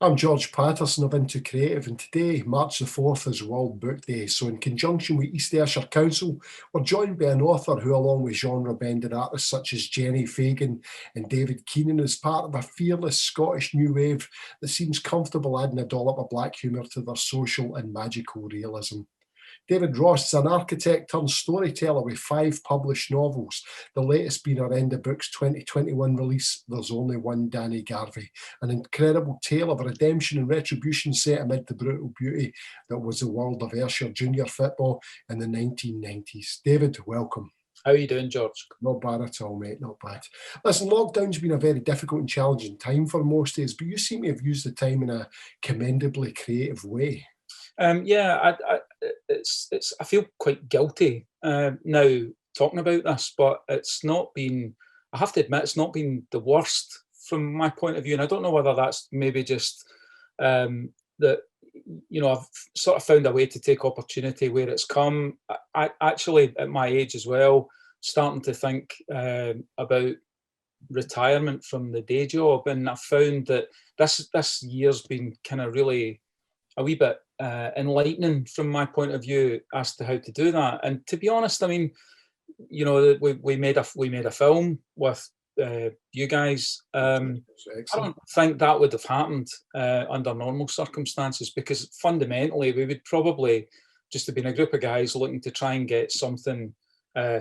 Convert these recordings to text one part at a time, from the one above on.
I'm George Paterson of Into Creative, and today, March the 4th, is World Book Day. So in conjunction with East Ayrshire Council, we're joined by an author who, along with genre-bending artists such as Jenny Fagan and David Keenan, is part of a fearless Scottish new wave that seems comfortable adding a dollop of black humour to their social and magical realism. David Ross is an architect turned storyteller with 5 published novels, the latest being our End of Books 2021 release, There's Only One Danny Garvey, an incredible tale of redemption and retribution set amid the brutal beauty that was the world of Ayrshire junior football in the 1990s. David, welcome. How are you doing, George? Not bad at all, mate, not bad. Listen, lockdown's been a very difficult and challenging time for most days, but you seem to have used the time in a commendably creative way. Yeah, I feel quite guilty now talking about this, but it's not been, I have to admit, it's not been the worst from my point of view. And I don't know whether that's maybe just that, you know, I've sort of found a way to take opportunity where it's come. I actually, at my age as well, starting to think about retirement from the day job. And I found that this year's been kind of really a wee bit enlightening from my point of view as to how to do that. And to be honest, I mean, you know, we made a film with you guys. I don't think that would have happened under normal circumstances, because fundamentally we would probably just have been a group of guys looking to try and get something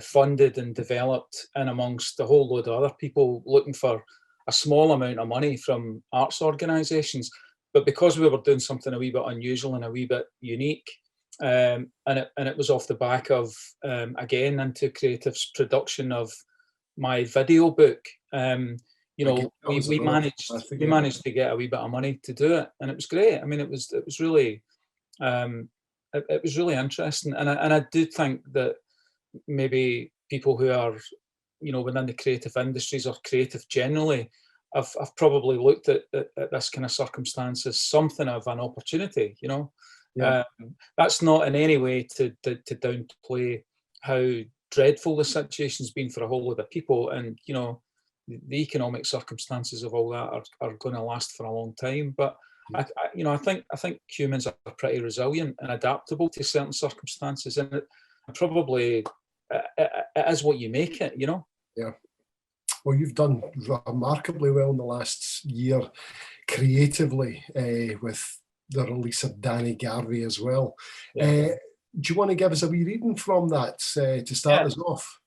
funded and developed in amongst a whole load of other people looking for a small amount of money from arts organisations. But because we were doing something a wee bit unusual and a wee bit unique, and it was off the back of, again, Into Creative's production of my video book, you know, we managed to get a wee bit of money to do it, and it was great. I mean, it was really interesting, and I do think that maybe people who are, you know, within the creative industries or creative generally, I've probably looked at this kind of circumstance as something of an opportunity, you know. Yeah. That's not in any way to downplay how dreadful the situation's been for a whole lot of people, and you know, the economic circumstances of all that are going to last for a long time. But I think humans are pretty resilient and adaptable to certain circumstances, and it probably it is what you make it, you know. Yeah. Well, you've done remarkably well in the last year creatively with the release of Danny Garvey as well. Yeah. Do you want to give us a wee reading from that to start us off?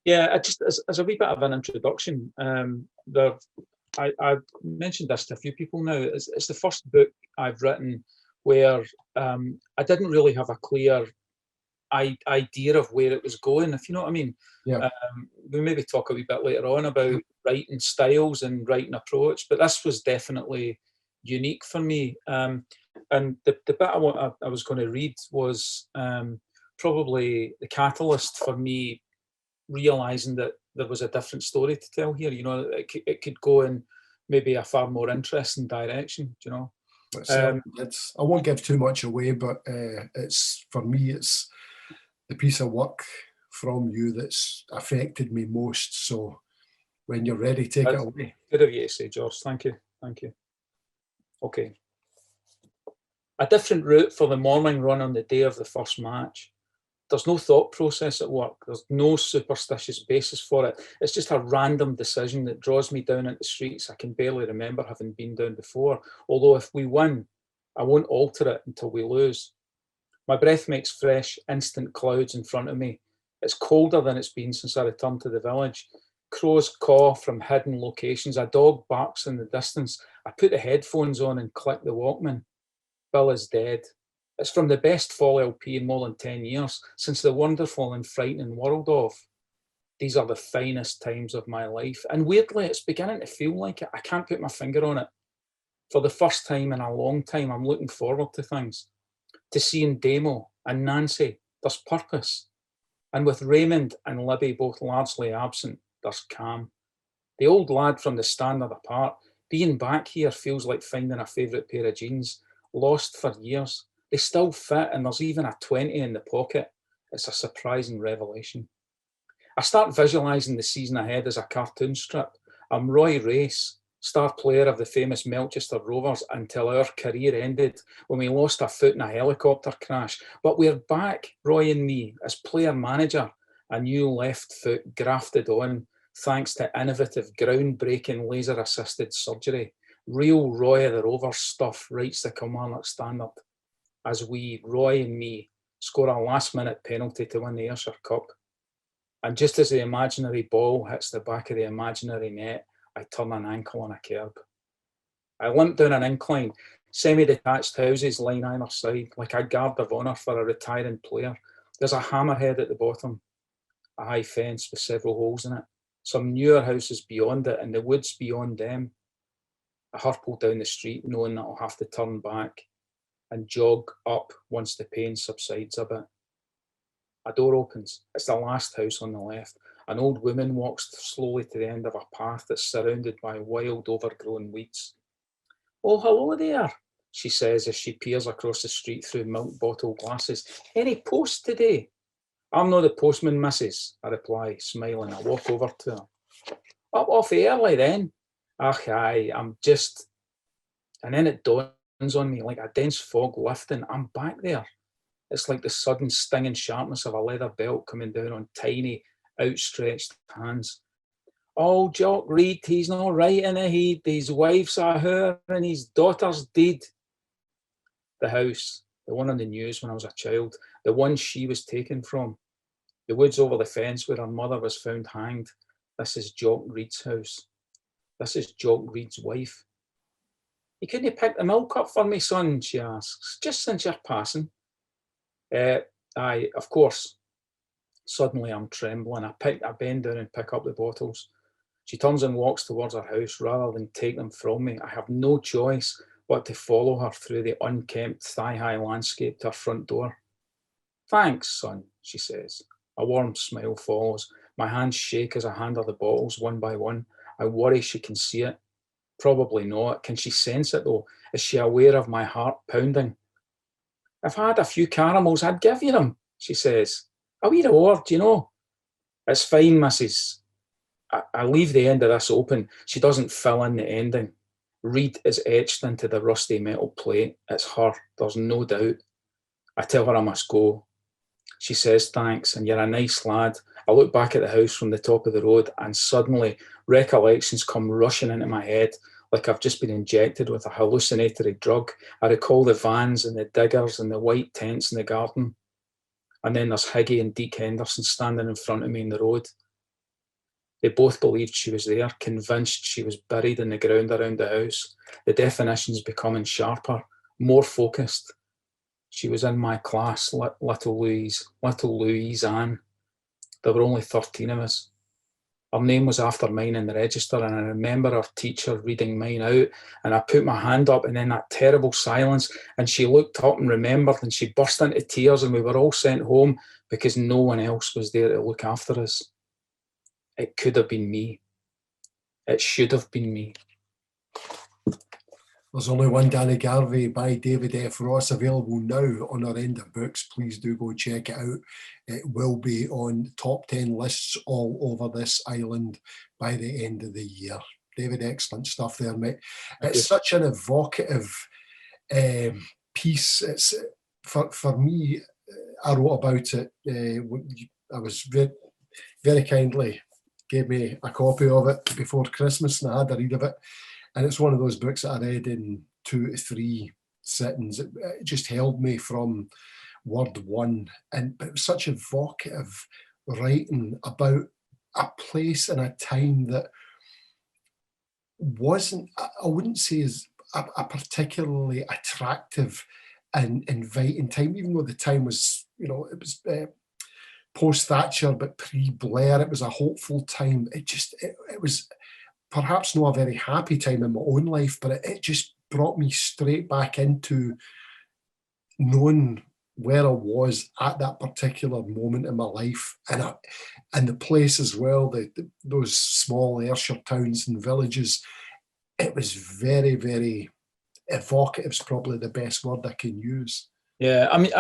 Yeah, just as a wee bit of an introduction, I mentioned this to a few people now. It's the first book I've written where I didn't really have a clear idea of where it was going, if you know what I mean. Yeah. We maybe talk a wee bit later on about writing styles and writing approach, but this was definitely unique for me. And the bit I was going to read was probably the catalyst for me realising that there was a different story to tell here. You know, it could go in maybe a far more interesting direction, you know. I won't give too much away, but it's, for me, it's the piece of work from you that's affected me most. So when you're ready, take it away. Good of you to say, George. Thank you. Thank you. Okay. A different route for the morning run on the day of the first match. There's no thought process at work. There's no superstitious basis for it. It's just a random decision that draws me down into streets I can barely remember having been down before. Although if we win, I won't alter it until we lose. My breath makes fresh, instant clouds in front of me. It's colder than it's been since I returned to the village. Crows caw from hidden locations. A dog barks in the distance. I put the headphones on and click the Walkman. Bill is dead. It's from the best fall LP in more than 10 years, since the wonderful and frightening world of. These are the finest times of my life. And weirdly, it's beginning to feel like it. I can't put my finger on it. For the first time in a long time, I'm looking forward to things. To seeing Damo and Nancy, there's purpose. And with Raymond and Libby both largely absent, there's calm. The old lad from the Standard apart, Being back here feels like finding a favourite pair of jeans, lost for years. They still fit, and there's even a 20 in the pocket. It's a surprising revelation. I start visualising the season ahead as a cartoon strip. I'm Roy Race, star player of the famous Melchester Rovers, until our career ended when we lost a foot in a helicopter crash. But we're back, Roy and me, as player-manager, a new left foot grafted on, thanks to innovative, groundbreaking laser-assisted surgery. Real Roy of the Rovers stuff, writes the Kilmarnock Standard, as we, Roy and me, score a last-minute penalty to win the Ayrshire Cup. And just as the imaginary ball hits the back of the imaginary net, I turn an ankle on a kerb. I limp down an incline, semi-detached houses line either side, like a guard of honour for a retiring player. There's a hammerhead at the bottom, a high fence with several holes in it, some newer houses beyond it, and the woods beyond them. I hurple down the street, knowing that I'll have to turn back and jog up once the pain subsides a bit. A door opens. It's the last house on the left. An old woman walks slowly to the end of a path that's surrounded by wild, overgrown weeds. "Oh, hello there," she says as she peers across the street through milk bottle glasses. "Any post today?" "I'm not the postman, missus," I reply, smiling. I walk over to her. "Up off early then?" "Ach, aye, I'm just..." And then it dawns on me like a dense fog lifting. I'm back there. It's like the sudden stinging sharpness of a leather belt coming down on tiny, outstretched hands. "Oh, Jock Reid, he's not right in the head. His wife's a whore and his daughter's dead." The house, the one on the news when I was a child, the one she was taken from. The woods over the fence where her mother was found hanged. This is Jock Reid's house. This is Jock Reid's wife. "You couldn't pick the milk up for me, son?" she asks, "just since you're passing." Aye, of course." Suddenly I'm trembling. I bend down and pick up the bottles. She turns and walks towards her house rather than take them from me. I have no choice but to follow her through the unkempt thigh-high landscape to her front door. "Thanks, son," she says. A warm smile follows. My hands shake as I hand her the bottles one by one. I worry she can see it. Probably not. Can she sense it though? Is she aware of my heart pounding? "I've had a few caramels, I'd give you them," she says. "A wee reward, you know." "It's fine, missus." I leave the end of this open. She doesn't fill in the ending. Reid is etched into the rusty metal plate. It's her, there's no doubt. I tell her I must go. She says thanks, and you're a nice lad. I look back at the house from the top of the road, and suddenly recollections come rushing into my head like I've just been injected with a hallucinatory drug. I recall the vans and the diggers and the white tents in the garden. And then there's Higgy and Deke Henderson standing in front of me in the road. They both believed she was there, convinced she was buried in the ground around the house. The definitions becoming sharper, more focused. She was in my class, little Louise Anne. There were only 13 of us. Her name was after mine in the register, and I remember her teacher reading mine out, and I put my hand up, and then that terrible silence, and she looked up and remembered, and she burst into tears, and we were all sent home because no one else was there to look after us. It could have been me. It should have been me. There's only one Danny Garvey by David F. Ross available now on our end of books. Please do go check it out. It will be on top 10 lists all over this island by the end of the year. David, excellent stuff there, mate. It's such an evocative piece. It's for me, I wrote about it. I was very kindly gave me a copy of it before Christmas, and I had a read of it. And it's one of those books that I read in 2 to 3 sittings. It just held me from word one. But it was such evocative writing about a place and a time that wasn't, I wouldn't say is a particularly attractive and inviting time, even though the time was, it was post-Thatcher, but pre-Blair. It was a hopeful time. It was perhaps not a very happy time in my own life, but it just brought me straight back into knowing where I was at that particular moment in my life, and the place as well, those small Ayrshire towns and villages. it was very, very evocative is probably the best word I can use. Yeah, I mean,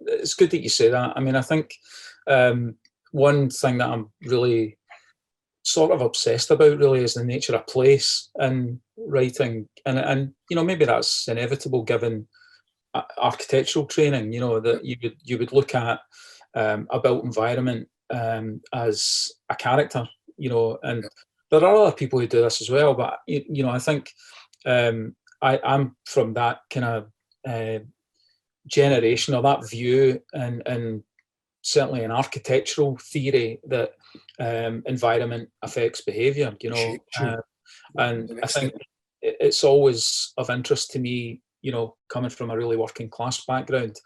it's good that you say that. I mean, I think one thing that I'm really sort of obsessed about really is the nature of place in writing, and maybe that's inevitable given architectural training. That you would look at a built environment as a character. And there are other people who do this as well, but I think I'm from that kind of generation or that view, and certainly in architectural theory that environment affects behaviour. And I think it's always of interest to me, coming from a really working class background,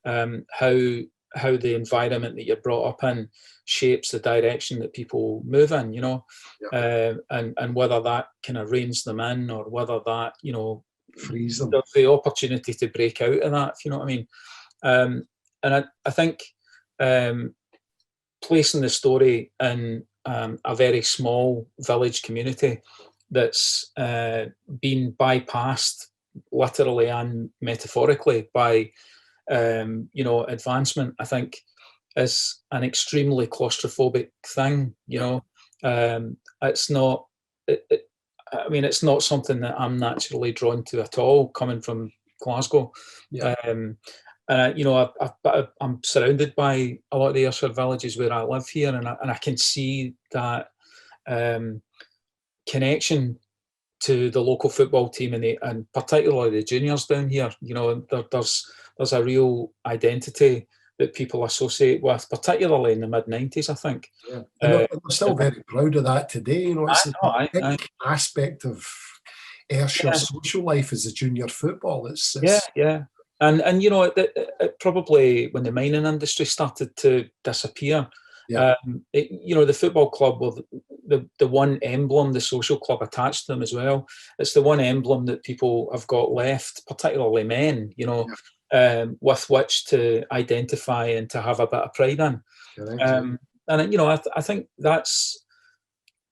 how the environment that you're brought up in shapes the direction that people move in, and whether that kind of reins them in, or whether that, frees them. The opportunity to break out of that, if you know what I mean. And I think placing the story in a very small village community that's been bypassed literally and metaphorically by advancement, I think is an extremely claustrophobic thing. It's not. It's not something that I'm naturally drawn to at all, coming from Glasgow. Yeah. And I'm surrounded by a lot of the Ayrshire villages where I live here, and I can see that connection to the local football team, and particularly the juniors down here. There's a real identity that people associate with, particularly in the mid-90s, I think. Yeah. And they're still very proud of that today. It's a big aspect of Ayrshire's social life as a junior football. Yeah. And it probably, when the mining industry started to disappear, the football club were the one emblem, the social club attached to them as well. It's the one emblem that people have got left, particularly men, with which to identify and to have a bit of pride in. And I think that's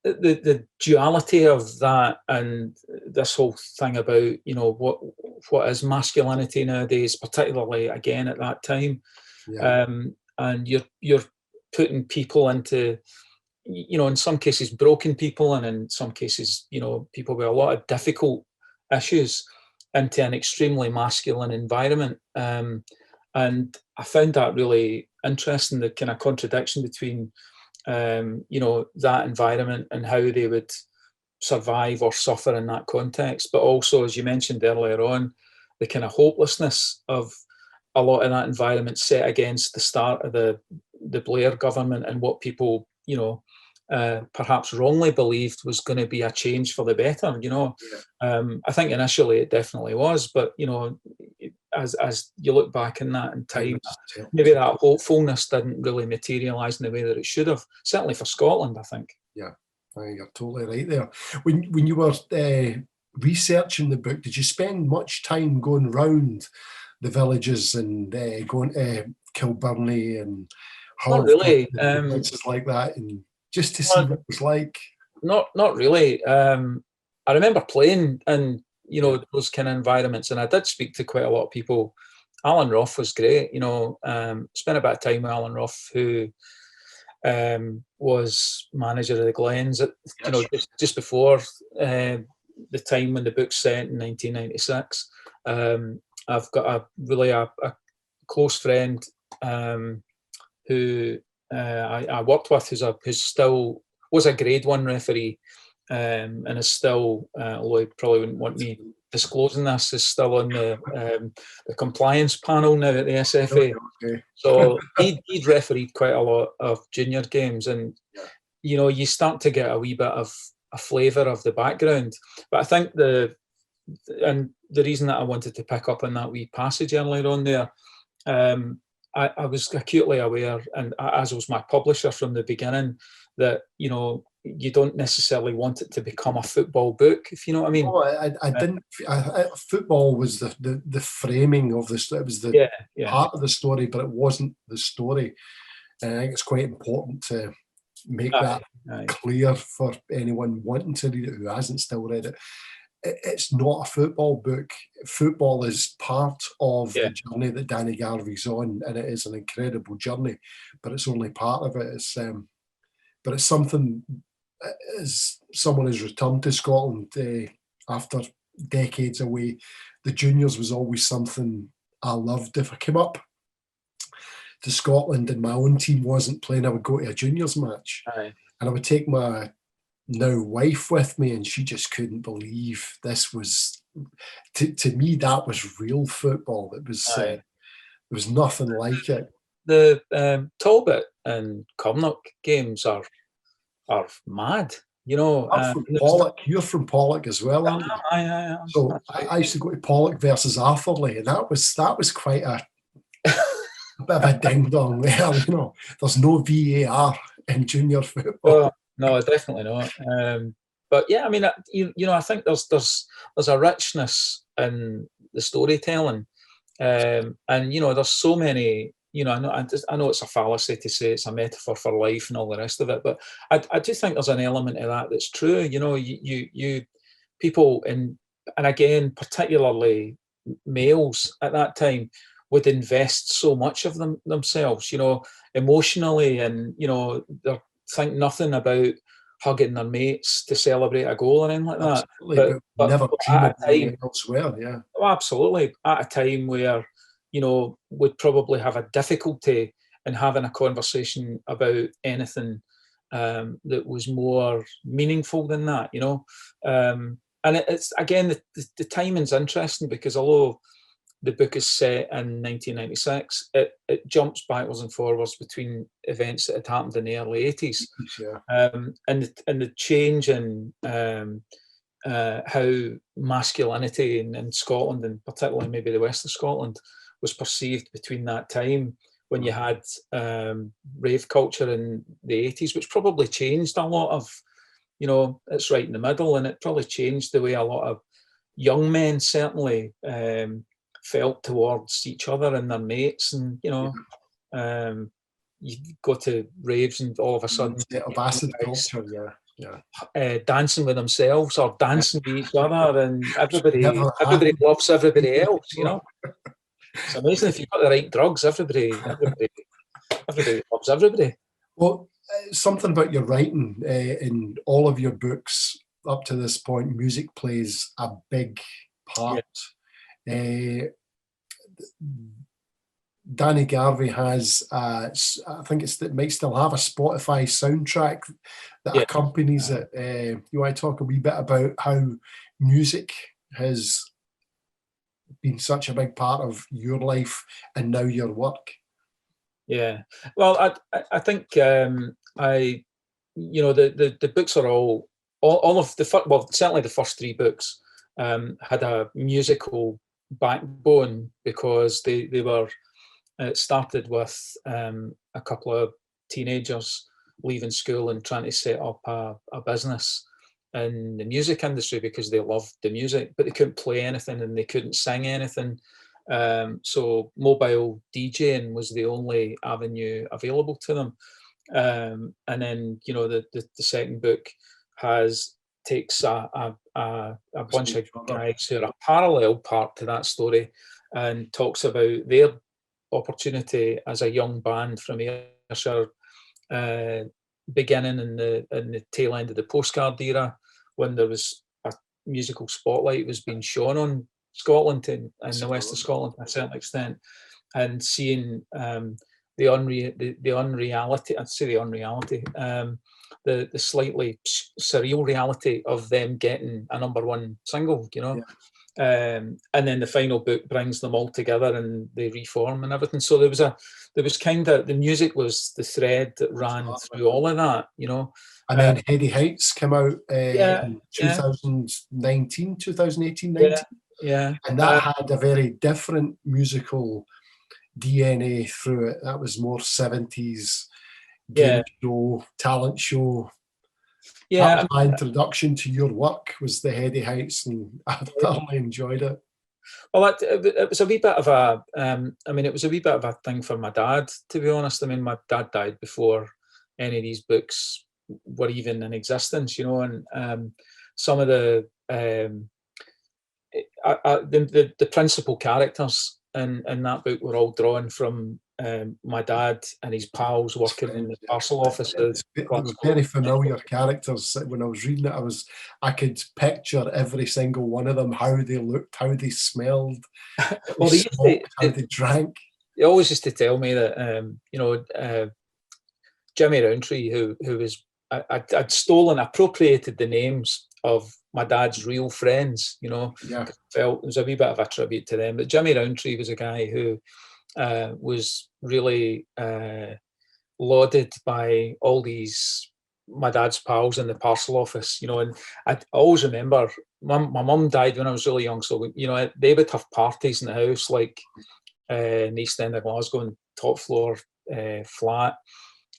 the duality of that, and this whole thing about what is masculinity nowadays, particularly again at that time. And you're putting people into, in some cases broken people, and in some cases people with a lot of difficult issues, into an extremely masculine environment. And I found that really interesting, the kind of contradiction between that environment and how they would survive or suffer in that context, but also, as you mentioned earlier on, the kind of hopelessness of a lot of that environment set against the start of the Blair government, and what people perhaps wrongly believed was going to be a change for the better. I think initially it definitely was, but as you look back in that in time, maybe that hopefulness didn't really materialise in the way that it should have. Certainly for Scotland, I think. Yeah, I think you're totally right there. When you were researching the book, did you spend much time going round the villages and going to Kilbirnie and Not really. Places like that, and just to see what it was like? Not really. I remember playing in those kind of environments, and I did speak to quite a lot of people. Alan Roth was great. Spent a bit of time with Alan Roth, who was manager of the Glens just before the time when the book's set in 1996. I've got a close friend who I worked with, who's still was a Grade 1 referee, and is still, although he probably wouldn't want me disclosing this, is still on the compliance panel now at the SFA. Okay. So he'd refereed quite a lot of junior games, and you start to get a wee bit of a flavour of the background. But I think the reason that I wanted to pick up on that wee passage earlier on there, I was acutely aware, and as was my publisher from the beginning, that you don't necessarily want it to become a football book, if you know what I mean. Oh, I didn't. Football was the framing of the story. It was the part of the story, but it wasn't the story. And I think it's quite important to make that clear for anyone wanting to read it who hasn't still read it. it's not a football book. Football is part of Yeah. the journey that Danny Garvey's on, and it is an incredible journey, but it's only part of it. But it's something, as someone who's returned to Scotland after decades away, the juniors was always something I loved. If I came up to Scotland and my own team wasn't playing, I would go to a juniors match. Aye. And I would take my now wife with me, and she just couldn't believe this was, to me, that was real football. It was there was nothing like it. The Talbot and Cumnock games are mad, you know. I'm from Pollock. You're from Pollock as well, aren't you? Aye, So right. I used to go to Pollock versus Atherley, and that was quite a bit of a ding dong there. You know, there's no VAR in junior football. No, definitely not. But yeah, I mean, you know, I think there's a richness in the storytelling, and you know, there's so many. You know, I know it's a fallacy to say it's a metaphor for life and all the rest of it, but I do think there's an element of that that's true. You know, you people and again, particularly males at that time would invest so much of themselves, you know, emotionally, and you know, they think nothing about hugging their mates to celebrate a goal or anything like that. Absolutely, but never dream At of a doing time, it elsewhere. Yeah, absolutely, at a time where, you know, would probably have a difficulty in having a conversation about anything that was more meaningful than that, you know. And it's again, the timing's interesting because although the book is set in 1996, it jumps backwards and forwards between events that had happened in the early 80s, yeah. and the change in how masculinity in Scotland, and particularly maybe the west of Scotland, was perceived between that time when you had rave culture in the 80s, which probably changed a lot of, you know, it's right in the middle, and it probably changed the way a lot of young men certainly felt towards each other and their mates, and you know, you go to raves and all of a sudden Of acid culture, dancing with themselves or dancing with each other, and everybody Never happened. loves everybody else, you know. It's amazing if you've got the right drugs, everybody loves everybody. Well, something about your writing in all of your books up to this point, music plays a big part. Uh, Danny Garvey has, I think it might still have a Spotify soundtrack that accompanies it. You want to talk a wee bit about how music has been such a big part of your life and now your work? Yeah, well, I think you know, the books are all of the well, certainly the first three books had a musical backbone because they were. It started with a couple of teenagers leaving school and trying to set up a business in the music industry because they loved the music, but they couldn't play anything and they couldn't sing anything. So mobile DJing was the only avenue available to them. And then, you know, the second book takes a bunch of guys who are a parallel part to that story and talks about their opportunity as a young band from Ayrshire, beginning in the tail end of the postcard era, when there was a musical spotlight was being shone on Scotland and the west of Scotland to a certain extent, and seeing the unreality, I'd say the unreality, the slightly surreal reality of them getting a number one single, you know. And then the final book brings them all together and they reform and everything. So there was kind of, the music was the thread that ran through all of that, you know. And then Heady Heights came out in 2019, 2018, 19. And that had a very different musical DNA through it. That was more 70s game show, talent show. That was my introduction to your work, was the Heady Heights, and I thoroughly enjoyed it. Well, it was a wee bit of a, I mean, it was a wee bit of a thing for my dad, to be honest. I mean, my dad died before any of these books were even in existence, you know, and some of the the principal characters in that book were all drawn from my dad and his pals working in the parcel office. They were very familiar characters. When I was reading it, I could picture every single one of them, how they looked, how they smelled, well, they smoked, how they drank. They always used to tell me that Jimmy Roundtree, who was I'd stolen, appropriated the names of my dad's real friends, Yeah. Felt it was a wee bit of a tribute to them. But Jimmy Roundtree was a guy who was really lauded by all my dad's pals in the parcel office, and I always remember my mum died when I was really young, so they would have parties in the house, like in the East End of Glasgow, and top floor flat,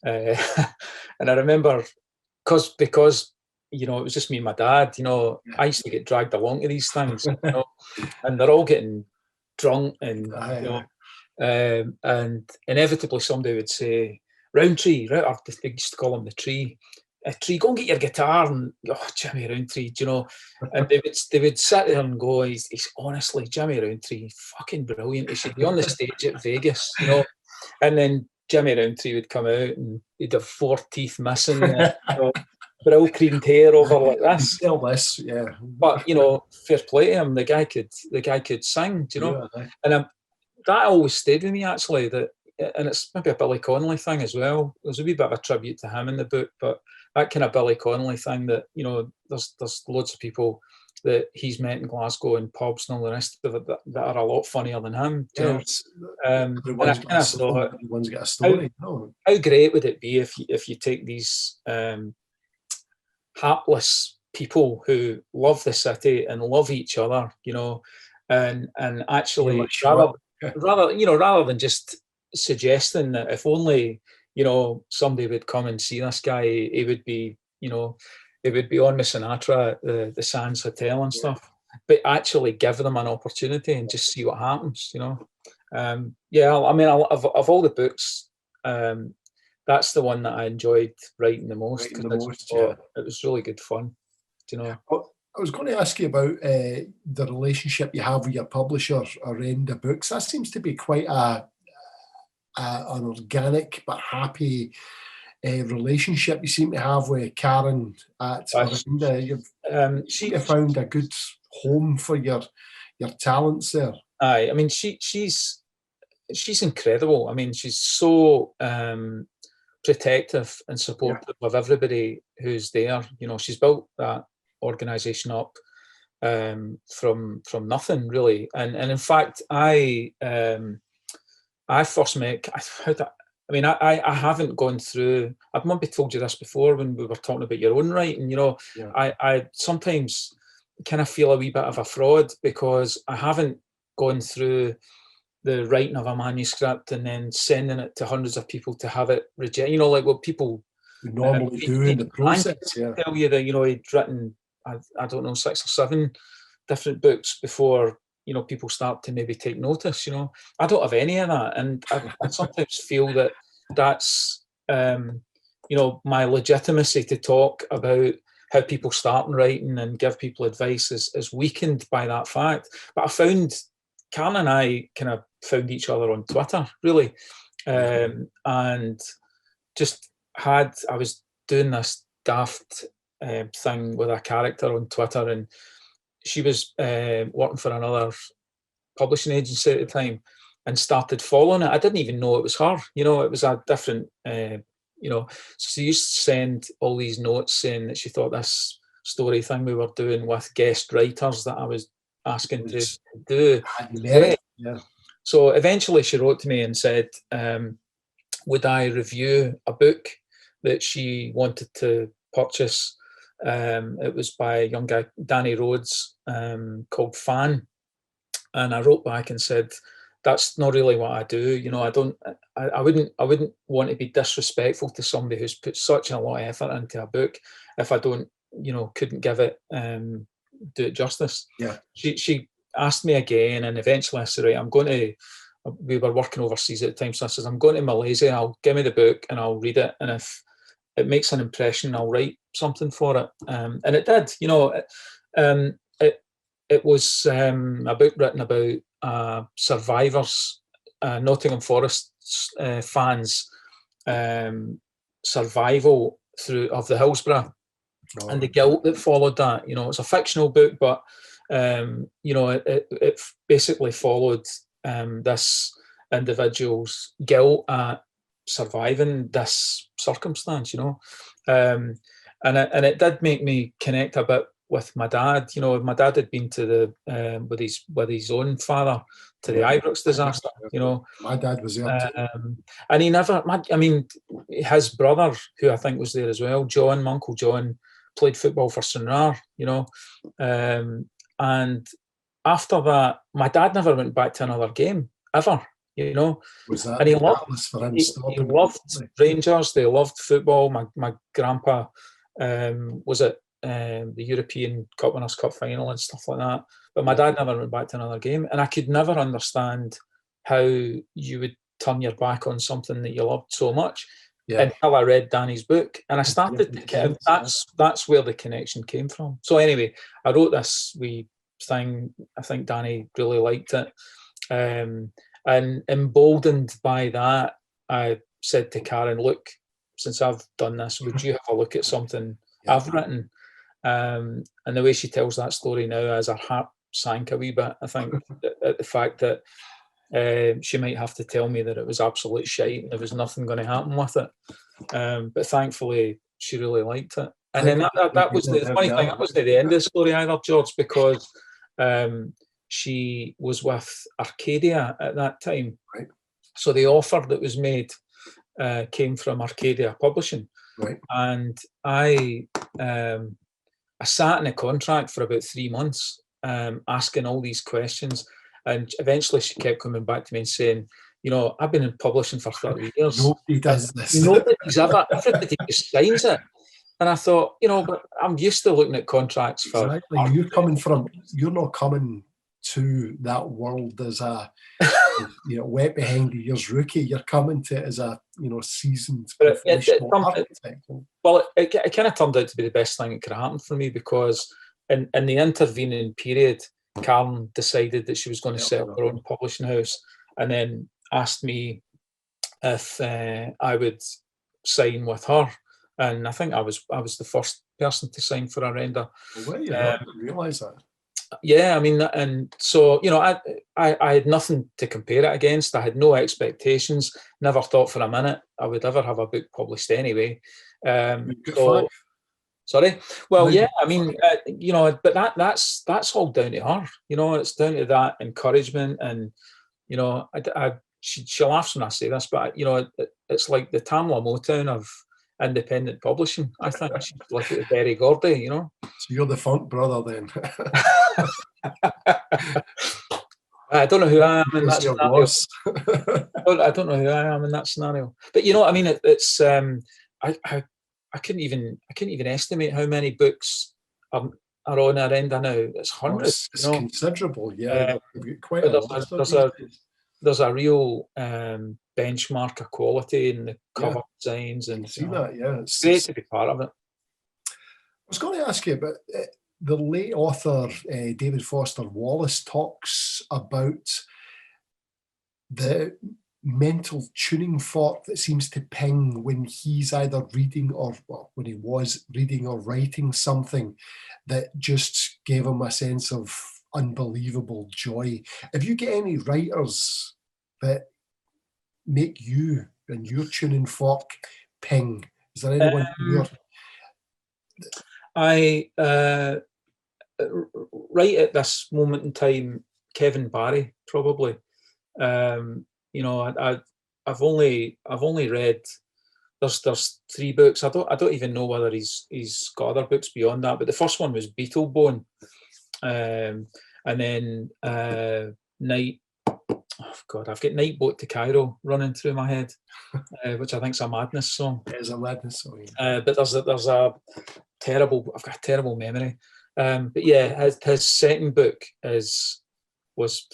and I remember because it was just me and my dad. I used to get dragged along to these things, and they're all getting drunk, and and inevitably somebody would say, Roundtree, or they used to call him the Tree. Tree, go and get your guitar, and Jimmy Roundtree, and they would sit there and go, he's honestly, Jimmy Roundtree, fucking brilliant. He should be on the stage at Vegas, And then Jimmy Roundtree would come out and he'd have 4 teeth missing, brill creamed hair over like this. Still this, yeah. But fair play to him. The guy could sing, and that always stayed with me, actually. And it's maybe a Billy Connolly thing as well. There's a wee bit of a tribute to him in the book, but that kind of Billy Connolly thing that there's loads of people that he's met in Glasgow and pubs and all the rest of it that are a lot funnier than him. Everyone's got a story. How great would it be if you take these hapless people who love the city and love each other, and actually rather than just suggesting that if only somebody would come and see this guy, he would be it would be on with Sinatra at the Sands Hotel and stuff, but actually give them an opportunity and just see what happens. I mean, of all the books, that's the one that I enjoyed writing the most. It was really good fun. Well, I was going to ask you about the relationship you have with your publisher around the books. That seems to be quite an organic but happy relationship you seem to have with Karen at Orinda. You've found a good home for your talents there. Aye, I mean, she's incredible. I mean, she's so protective and supportive of everybody who's there. She's built that organisation up from nothing, really. And in fact, I first met. I haven't gone through. I've maybe told you this before when we were talking about your own writing. I sometimes kind of feel a wee bit of a fraud because I haven't gone through the writing of a manuscript and then sending it to hundreds of people to have it rejected. Like what people normally do in the process. Tell you that he'd written, I don't know, 6 or 7 different books before people start to maybe take notice. I don't have any of that, and I sometimes feel that that's my legitimacy to talk about how people start in writing and give people advice is weakened by that fact. But I found Karen and I kind of found each other on Twitter, really, and just I was doing this daft thing with a character on Twitter, and she was working for another publishing agency at the time and started following it. I didn't even know it was her. It was a different, so she used to send all these notes saying that she thought this story thing we were doing with guest writers that I was asking to do. Yeah. So eventually she wrote to me and said, would I review a book that she wanted to purchase? It was by a young guy, Danny Rhodes, called Fan. And I wrote back and said, that's not really what I do. I wouldn't want to be disrespectful to somebody who's put such a lot of effort into a book if I don't, couldn't give it, do it justice. Yeah. She asked me again, and eventually I said, right, we were working overseas at the time. So I said, I'm going to Malaysia. I'll give me the book and I'll read it. And if it makes an impression, I'll write something for it. And it did, it was a book written about survivors, Nottingham Forest fans, survival of the Hillsborough, and the guilt that followed that. It's a fictional book, but it basically followed this individual's guilt at surviving this circumstance. And it did make me connect a bit with my dad. My dad had been to the with his own father to the Ibrox disaster. My dad was there too. And he never. His brother, who I think was there as well, John, my Uncle John, played football for Sunrar. And after that, my dad never went back to another game ever. Was that and he loved Rangers. They loved football. My grandpa was at the European Cup Winners' Cup final and stuff like that. But my dad never went back to another game, and I could never understand how you would turn your back on something that you loved so much until I read Danny's book, and I started to. That's where the connection came from. So anyway, I wrote this wee thing. I think Danny really liked it. And emboldened by that, I said to Karen, look, since I've done this, would you have a look at something I've written? And the way she tells that story now, as her heart sank a wee bit, I think, at the fact that she might have to tell me that it was absolute shite and there was nothing going to happen with it. But thankfully, she really liked it. And then that was the funny thing, that wasn't the end of the story either, George, because she was with Arcadia at that time. Right. So the offer that was made came from Arcadia Publishing. Right. And I sat in a contract for about 3 months, asking all these questions. And eventually she kept coming back to me and saying, I've been in publishing for 30 years. Nobody does this. Everybody just signs it. And I thought, but I'm used to looking at contracts for... Exactly. You're not coming to that world as a wet behind the ears rookie. You're coming to it as a seasoned professional architect. Well, it kind of turned out to be the best thing that could happen for me, because in the intervening period, Karen decided that she was going to set up her own publishing house, and then asked me if I would sign with her. And I think I was the first person to sign for Arenda. Well, I didn't realise that. Yeah, I mean, and so, I had nothing to compare it against. I had no expectations. Never thought for a minute I would ever have a book published anyway. Sorry? Well, yeah, I mean, but that's all down to her. It's down to that encouragement. And, she laughs when I say this, but, it's like the Tamla Motown of independent publishing. I think she's like the Berry Gordy, So you're the funk brother then. I don't know who I am in that scenario. I don't know who I am in that scenario. But I mean, it's I couldn't even estimate how many books are on Arenda now. It's hundreds. It's considerable. Yeah, quite a lot. There's a real benchmark of quality in the cover designs, and see that. Yeah, it's great to be part of it. I was going to ask you about the late author David Foster Wallace talks about the mental tuning fork that seems to ping when he's either reading when he was reading or writing something that just gave him a sense of unbelievable joy. If you get any writers that make you and your tuning fork ping, is there anyone right at this moment in time, Kevin Barry, probably. I've only read. There's 3 books. I don't even know whether he's got other books beyond that. But the first one was Beetlebone, and then Night. Oh God, I've got Night Boat to Cairo running through my head, which I think's a Madness song. It is a Madness song. Yeah. But there's a terrible. I've got a terrible memory. But yeah, his second book was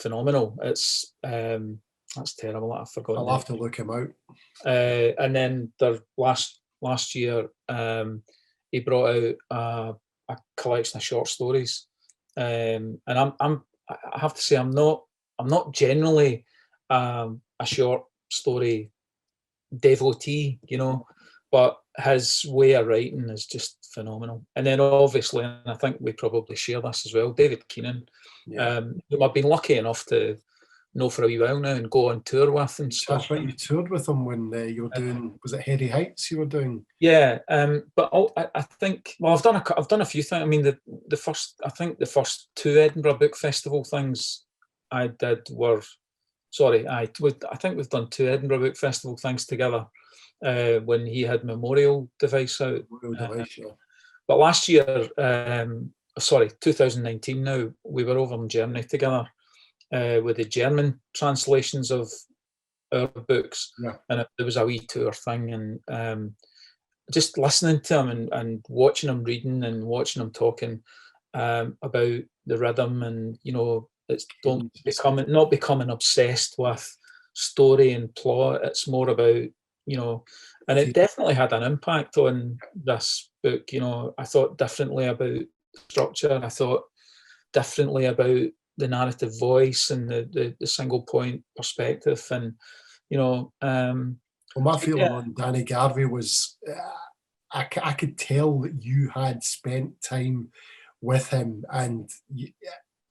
phenomenal. It's that's terrible. I've forgotten. I'll have to look him out. And then last year, he brought out a collection of short stories, And I have to say, I'm not generally a short story devotee, but his way of writing is just phenomenal. And then obviously, and I think we probably share this as well, David Keenan, whom I've been lucky enough to know for a wee while now and go on tour with and stuff. That's right, you toured with him when you were doing, was it Hairy Heights you were doing? Yeah, but I think, well, I've done a few things. I mean, the first two Edinburgh Book Festival things I did were, sorry, I think we've done two Edinburgh Book Festival things together when he had Memorial Device out. Memorial Device, yeah. But last year, 2019 now, we were over in Germany together with the German translations of our books. Yeah. And there was a wee tour thing, and just listening to him and watching him reading and watching him talking about the rhythm, and it's not becoming obsessed with story and plot. It's more about and it definitely had an impact on this book. I thought differently about structure, and I thought differently about the narrative voice and the single point perspective, and well, my feeling on Danny Garvey was I could tell that you had spent time with him, and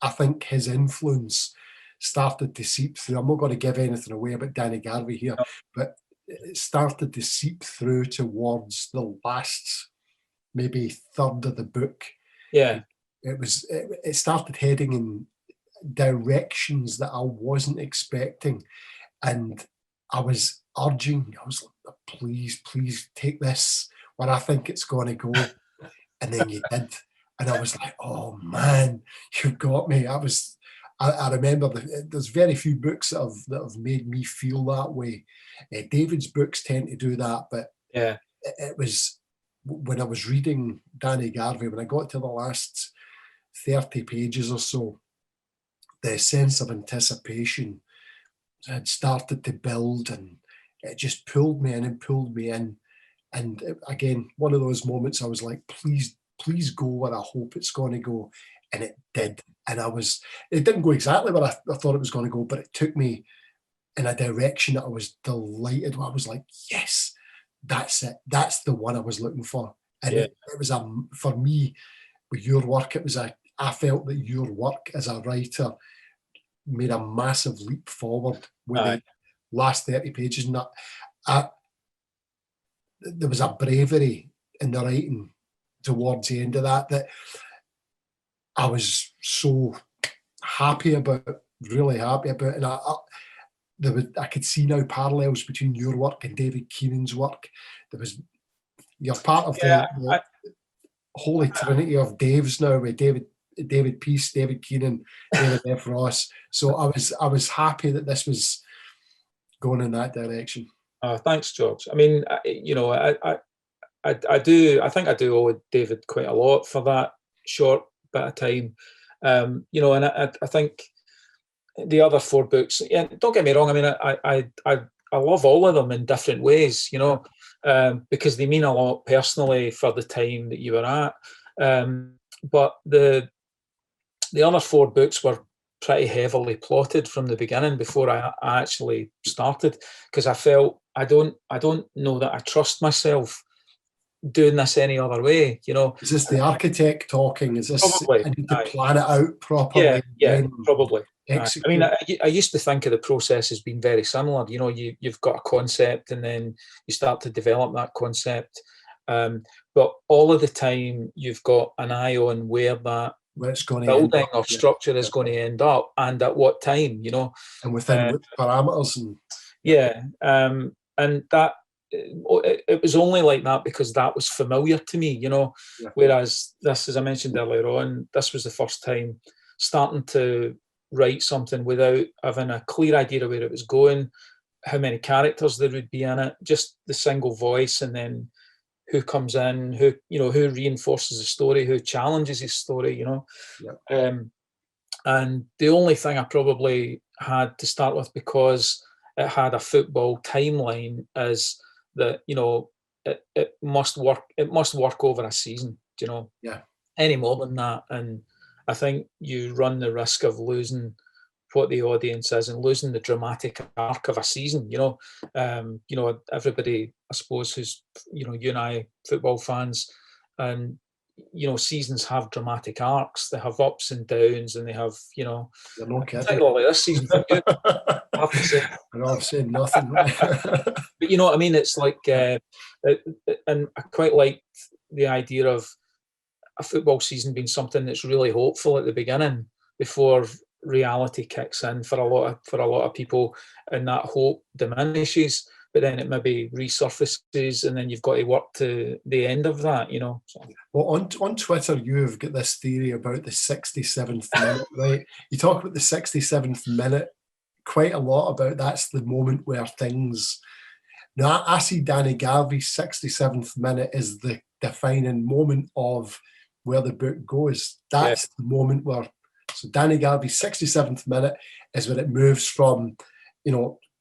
I think his influence started to seep through. I'm not going to give anything away about Danny Garvey here, but it started to seep through towards the last maybe third of the book. Yeah. It started heading in directions that I wasn't expecting, and I was urging, I was like, please take this where I think it's going to go. And then you did. And I was like, oh man, you've got me. I remember there's very few books that have made me feel that way. David's books tend to do that, but it was when I was reading Danny Garvey, when I got to the last 30 pages or so, the sense of anticipation had started to build, and it just pulled me in and pulled me in. And again, one of those moments I was like, please go where I hope it's going to go. And it did. And it didn't go exactly where I thought it was going to go, but it took me in a direction that I was delighted with. I was like, yes, that's it. That's the one I was looking for. And it was for me, with your work, I felt that your work as a writer made a massive leap forward with the last 30 pages. And there was a bravery in the writing towards the end of that I was so happy about, really happy about. And I could see now parallels between your work and David Keenan's work. You're part of the holy trinity of Dave's now, with David Peace, David Keenan, David F. Ross. So I was happy that this was going in that direction. Thanks, George. I mean, I think I do owe David quite a lot for that short bit of time. And I think the other four books, and don't get me wrong, I mean, I love all of them in different ways, because they mean a lot personally for the time that you were at. But the other four books were pretty heavily plotted from the beginning before I actually started, because I felt I don't know that I trust myself doing this any other way. Is this the architect talking? Is this probably, I need to plan it out properly? Yeah, probably. Execute. I mean, I used to think of the process as being very similar. You've got a concept, and then you start to develop that concept. But all of the time, you've got an eye on where that building or structure is going to end up, and at what time, and within what parameters. And that it was only like that because that was familiar to me, whereas this, as I mentioned earlier on, this was the first time starting to write something without having a clear idea of where it was going, how many characters there would be in it, just the single voice, and then who comes in, who reinforces the story, who challenges his story, and the only thing I probably had to start with, because it had a football timeline, is that it must work over a season, any more than that, and I think you run the risk of losing what the audience is and losing the dramatic arc of a season. Everybody, I suppose, who's, you and I, football fans, and seasons have dramatic arcs. They have ups and downs, and they have, You're not kidding. particularly this season for you, I have to say. I know I've said nothing. But you know what I mean? It's like, and I quite like the idea of a football season being something that's really hopeful at the beginning before reality kicks in for a lot of people, and that hope diminishes. But then it maybe resurfaces, and then you've got to work to the end of that. So. Well, on Twitter, you've got this theory about the 67th minute, right? You talk about the 67th minute quite a lot, about that's the moment where things. Now, I see Danny Garvey's 67th minute is the defining moment of where the book goes. That's the moment where. So Danny Garvey's 67th minute is when it moves from,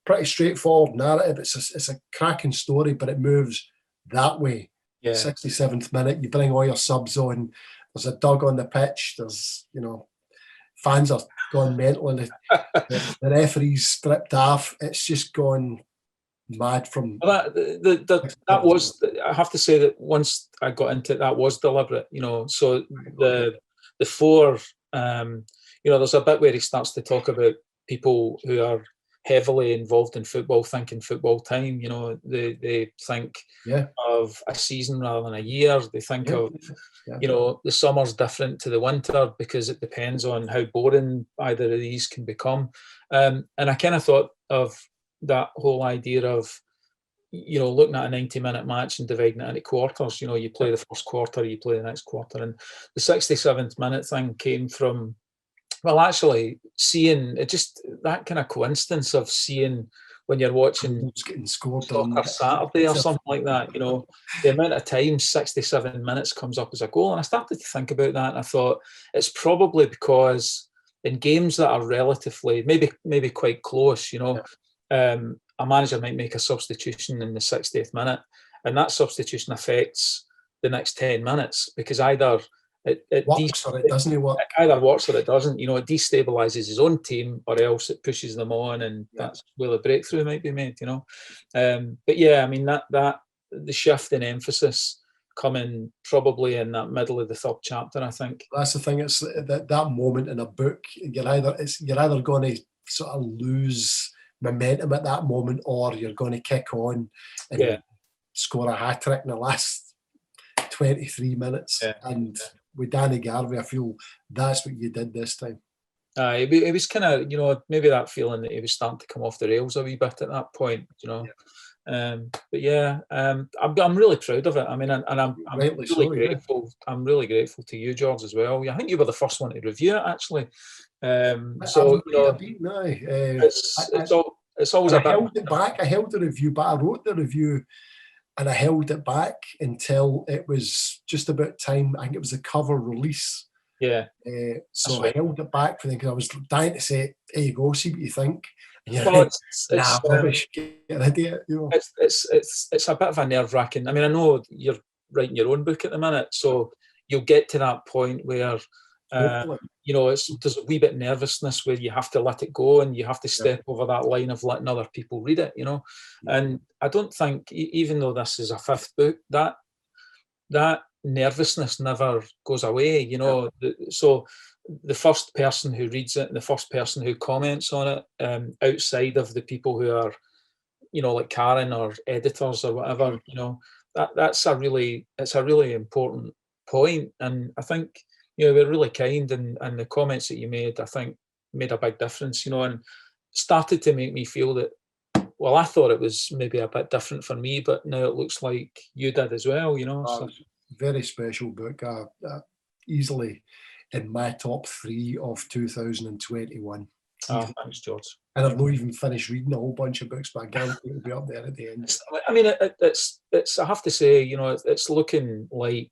pretty straightforward narrative. It's a cracking story, but it moves that way. Yeah. 67th minute, you bring all your subs on. There's a dog on the pitch. There's, fans are gone mental, and the referee's stripped off. It's just gone mad from. Well, that was. I have to say that once I got into it, that was deliberate. So the four. There's a bit where he starts to talk about people who are heavily involved in football, thinking football time. They think of a season rather than a year. They think of, the summer's different to the winter because it depends on how boring either of these can become. And I kind of thought of that whole idea of, looking at a 90-minute match and dividing it into quarters. You play the first quarter, you play the next quarter. And the 67th minute thing came from, well, actually seeing it, just that kind of coincidence of seeing when you're watching getting scored Soccer Saturday or something like that, the amount of times 67 minutes comes up as a goal. And I started to think about that, and I thought it's probably because in games that are relatively, maybe quite close, a manager might make a substitution in the 60th minute, and that substitution affects the next 10 minutes because either it works or it doesn't work. It either works or it doesn't. It destabilizes his own team, or else it pushes them on, and that's where the breakthrough might be made. But yeah, I mean that the shift in emphasis coming probably in that middle of the third chapter, I think. That's the thing. It's that moment in a book. You're either going to sort of lose momentum at that moment, or you're going to kick on and score a hat-trick in the last 23 minutes. And with Danny Garvey, I feel that's what you did this time. It was kind of, maybe that feeling that he was starting to come off the rails a wee bit at that point, But I'm really proud of it. I mean, and I'm really grateful. Yeah. I'm really grateful to you, George, as well. I think you were the first one to review it, actually. It's always. I held it back. I held the review, but I wrote the review, and I held it back until it was just about time. I think it was the cover release. Yeah. So I held it back because I was dying to say, "There you go, see what you think." Well, rubbish. Get an idiot. It's a bit of a nerve-wracking. I mean, I know you're writing your own book at the minute, so you'll get to that point where. There's a wee bit of nervousness where you have to let it go and you have to step over that line of letting other people read it, And I don't think, even though this is a fifth book, that nervousness never goes away, So the first person who reads it and the first person who comments on it, outside of the people who are, like Karen or editors or whatever, it's a really important point. And I think, we're really kind, and the comments that you made, I think, made a big difference, and started to make me feel that, well, I thought it was maybe a bit different for me, but now it looks like you did as well, So. Very special book, easily in my top 3 of 2021. Thanks, George. And I've not even finished reading a whole bunch of books, but I guarantee it'll be up there at the end. I mean, it's I have to say, it's looking like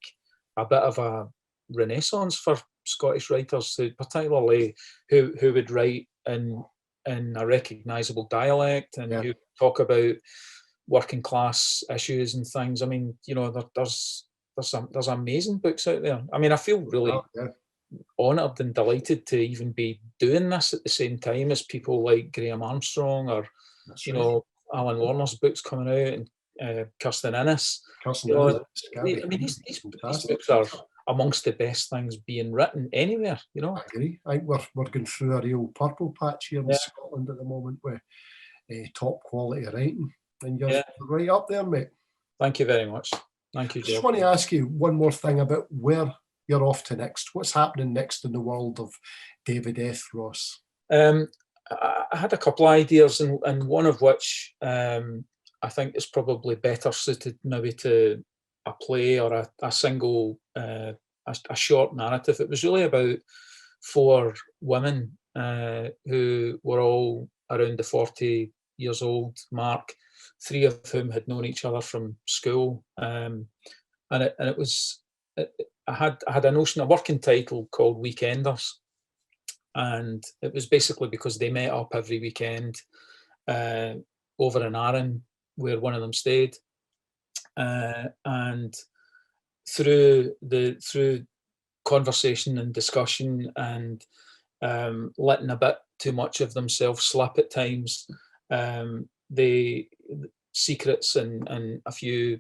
a bit of a renaissance for Scottish writers, particularly who would write in a recognisable dialect and who talk about working class issues and things. I mean, there's amazing books out there. I mean, I feel really honoured and delighted to even be doing this at the same time as people like Graham Armstrong or, you know, Alan Lorner's books coming out, and Kirsten Innes. Kirsten You know, Innes, I mean, these books are amongst the best things being written anywhere, you know. I agree. I think we're going through a real purple patch here in Scotland at the moment with top quality writing. And you're right up there, mate. Thank you very much. Thank you, Joe. I just want to ask you one more thing about where you're off to next. What's happening next in the world of David F. Ross? I had a couple of ideas, and one of which I think is probably better suited maybe to a play or a single, a short narrative. It was really about 4 women who were all around the 40 years old mark, 3 of whom had known each other from school. And it was, I had a notion, a working title called Weekenders. And it was basically because they met up every weekend over in Arran, where one of them stayed. And through conversation and discussion and letting a bit too much of themselves slip at times, the secrets and a few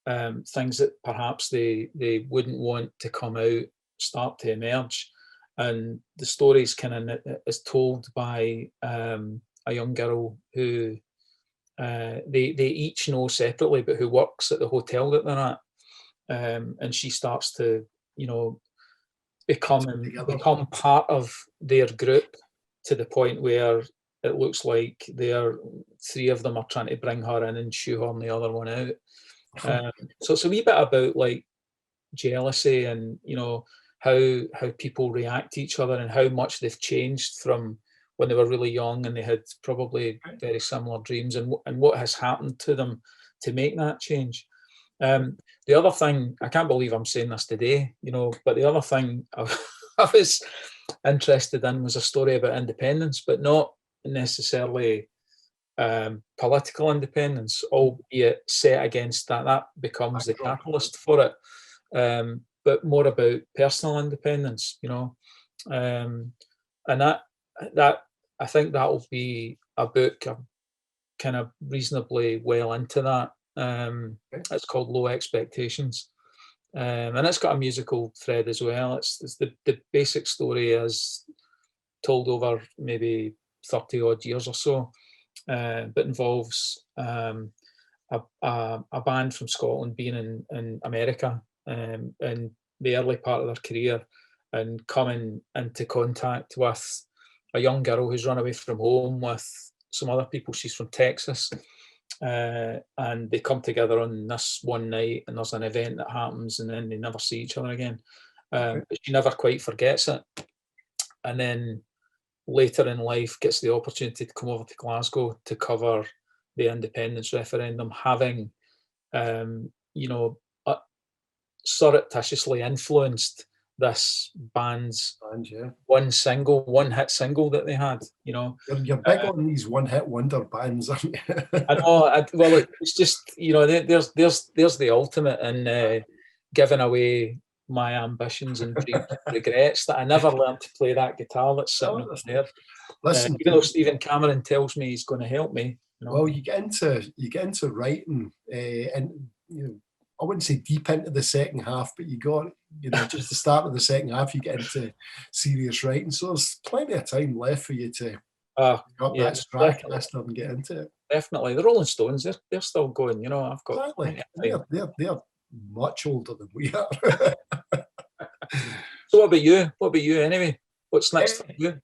things that perhaps they wouldn't want to come out start to emerge. And the story's kind of is told by a young girl who they each know separately, but who works at the hotel that they're at, and she starts to, you know, become part of their group to the point where it looks like 3 of them are trying to bring her in and shoehorn the other one out. So it's a wee bit about like jealousy and, you know, how people react to each other and how much they've changed from when they were really young and they had probably very similar dreams, and what has happened to them to make that change. The other thing, I can't believe I'm saying this today, you know, but the other thing I was interested in was a story about independence, but not necessarily political independence, albeit set against that. That becomes the catalyst for it. But more about personal independence, you know. And that I think that will be a book. I'm kind of reasonably well into that. It's called Low Expectations, and it's got a musical thread as well. It's the basic story is told over maybe 30 odd years or so, but involves a band from Scotland being in America in the early part of their career and coming into contact with a young girl who's run away from home with some other people. She's from Texas. And they come together on this one night, and there's an event that happens, and then they never see each other again. But she never quite forgets it. And then later in life gets the opportunity to come over to Glasgow to cover the independence referendum, having, you know, surreptitiously influenced this band's one hit single that they had, you know. You're big on these one-hit wonder bands, aren't you? I know. Well, it's just, you know, there's the ultimate in giving away my ambitions and dreams and regrets that I never learned to play that guitar that's sitting over there. Listen, even though Stephen Cameron tells me he's going to help me. You know? Well, you get into writing, and you know, I wouldn't say deep into the second half, but you got, you know, just the start of the second half, you get into serious writing. So there's plenty of time left for you to got that track list and get into it. Definitely, the Rolling Stones, they're still going. You know, I've got they're much older than we are. So what about you? What about you anyway? What's next for you?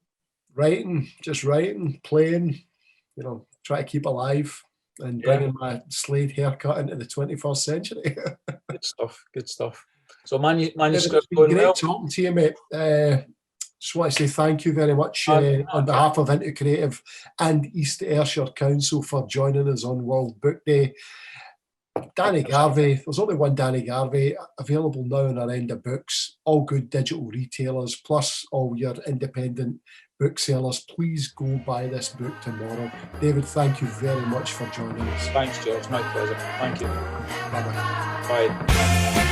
Writing, playing. You know, try to keep alive. And bringing my Slade haircut into the 21st century. Good stuff. So manuscript going well. Great talking to you, mate. Just want to say thank you very much on behalf of Into Creative and East Ayrshire Council for joining us on World Book Day. Danny Garvey, there's only one Danny Garvey, available now in our end of books, all good digital retailers, plus all your independent booksellers. Please go buy this book tomorrow. David, thank you very much for joining us. Thanks, George. My pleasure. Thank you. Bye-bye. Bye.